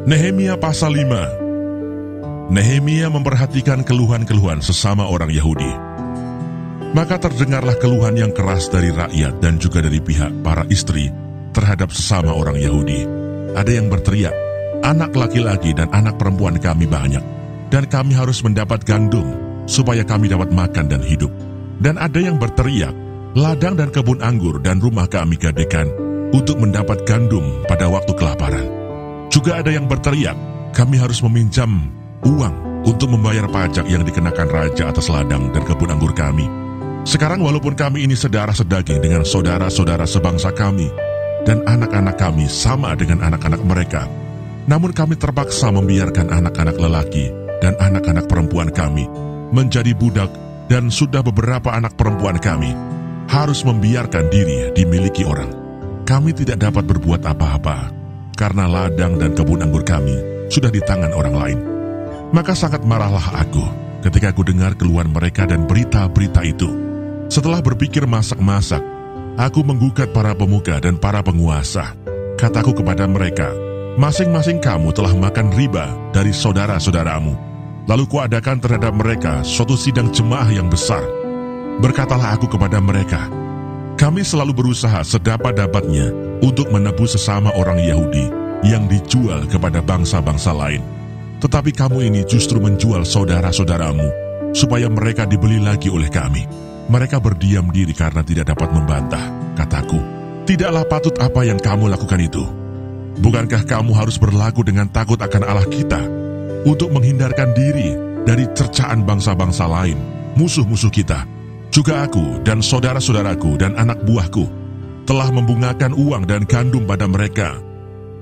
Nehemia pasal 5. Nehemia memperhatikan keluhan-keluhan sesama orang Yahudi. Maka terdengarlah keluhan yang keras dari rakyat dan juga dari pihak para istri terhadap sesama orang Yahudi. Ada yang berteriak, anak laki-laki dan anak perempuan kami banyak, dan kami harus mendapat gandum supaya kami dapat makan dan hidup. Dan ada yang berteriak, ladang dan kebun anggur dan rumah kami gadekan untuk mendapat gandum pada waktu kelaparan. Juga ada yang berteriak, kami harus meminjam uang untuk membayar pajak yang dikenakan raja atas ladang dan kebun anggur kami. Sekarang walaupun kami ini sedarah sedaging dengan saudara-saudara sebangsa kami, dan anak-anak kami sama dengan anak-anak mereka, namun kami terpaksa membiarkan anak-anak lelaki dan anak-anak perempuan kami menjadi budak, dan sudah beberapa anak perempuan kami harus membiarkan diri dimiliki orang. Kami tidak dapat berbuat apa-apa, karena ladang dan kebun anggur kami sudah di tangan orang lain. Maka sangat marahlah aku ketika aku dengar keluhan mereka dan berita-berita itu. Setelah berpikir masak-masak, aku menggugat para pemuka dan para penguasa. Kataku kepada mereka, masing-masing kamu telah makan riba dari saudara-saudaramu. Lalu kuadakan terhadap mereka suatu sidang jemaah yang besar. Berkatalah aku kepada mereka, kami selalu berusaha sedapat-dapatnya untuk menebus sesama orang Yahudi yang dijual kepada bangsa-bangsa lain. Tetapi kamu ini justru menjual saudara-saudaramu, supaya mereka dibeli lagi oleh kami. Mereka berdiam diri karena tidak dapat membantah. Kataku, tidaklah patut apa yang kamu lakukan itu. Bukankah kamu harus berlaku dengan takut akan Allah kita, untuk menghindarkan diri dari cercaan bangsa-bangsa lain, musuh-musuh kita? Juga aku dan saudara-saudaraku dan anak buahku telah membungakan uang dan gandum pada mereka.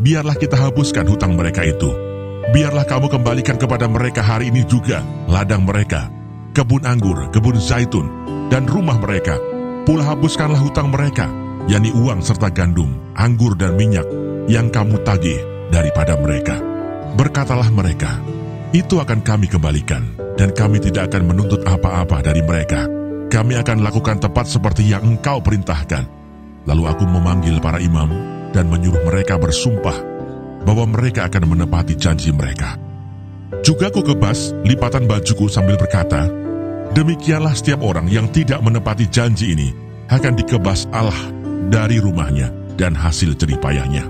Biarlah kita hapuskan hutang mereka itu. Biarlah kamu kembalikan kepada mereka hari ini juga ladang mereka, kebun anggur, kebun zaitun, dan rumah mereka. Pula hapuskanlah hutang mereka, yakni uang serta gandum, anggur dan minyak yang kamu tagih daripada mereka. Berkatalah mereka, itu akan kami kembalikan, dan kami tidak akan menuntut apa-apa dari mereka. Kami akan lakukan tepat seperti yang engkau perintahkan. Lalu aku memanggil para imam dan menyuruh mereka bersumpah bahwa mereka akan menepati janji mereka. Juga ku kebas lipatan bajuku sambil berkata, demikianlah setiap orang yang tidak menepati janji ini akan dikebas Allah dari rumahnya dan hasil jerih payahnya.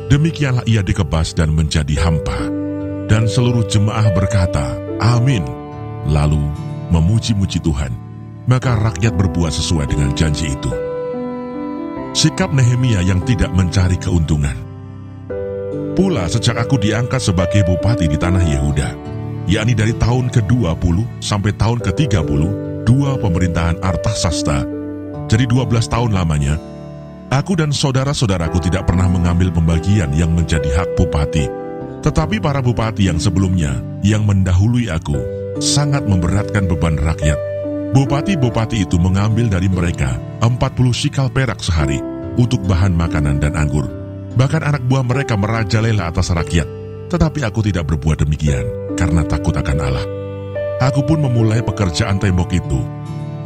Demikianlah ia dikebas dan menjadi hampa. Dan seluruh jemaah berkata, amin, lalu memuji-muji Tuhan. Maka rakyat berbuat sesuai dengan janji itu. Sikap Nehemia yang tidak mencari keuntungan. Pula sejak aku diangkat sebagai bupati di tanah Yehuda, yakni dari tahun ke-20 sampai tahun ke-30, dua pemerintahan Artasasta, jadi 12 tahun lamanya, aku dan saudara-saudaraku tidak pernah mengambil pembagian yang menjadi hak bupati. Tetapi para bupati yang sebelumnya, yang mendahului aku, sangat memberatkan beban rakyat. Bupati-bupati itu mengambil dari mereka 40 sikal perak sehari untuk bahan makanan dan anggur. Bahkan anak buah mereka merajalela atas rakyat. Tetapi aku tidak berbuat demikian karena takut akan Allah. Aku pun memulai pekerjaan tembok itu,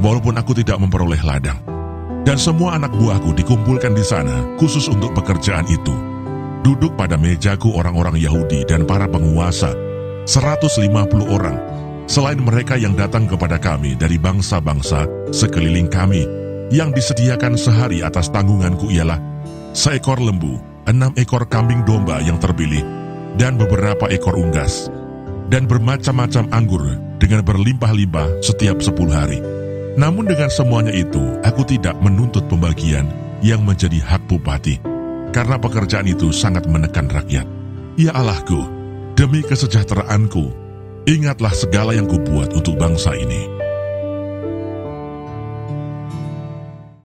walaupun aku tidak memperoleh ladang. Dan semua anak buahku dikumpulkan di sana khusus untuk pekerjaan itu. Duduk pada mejaku orang-orang Yahudi dan para penguasa, 150 orang. Selain mereka yang datang kepada kami dari bangsa-bangsa sekeliling kami, yang disediakan sehari atas tanggunganku ialah seekor lembu, 6 ekor kambing domba yang terpilih, dan beberapa ekor unggas, dan bermacam-macam anggur dengan berlimpah-limpah setiap 10 hari. Namun dengan semuanya itu, aku tidak menuntut pembagian yang menjadi hak bupati, karena pekerjaan itu sangat menekan rakyat. Ya Allahku, demi kesejahteraanku, ingatlah segala yang kubuat untuk bangsa ini.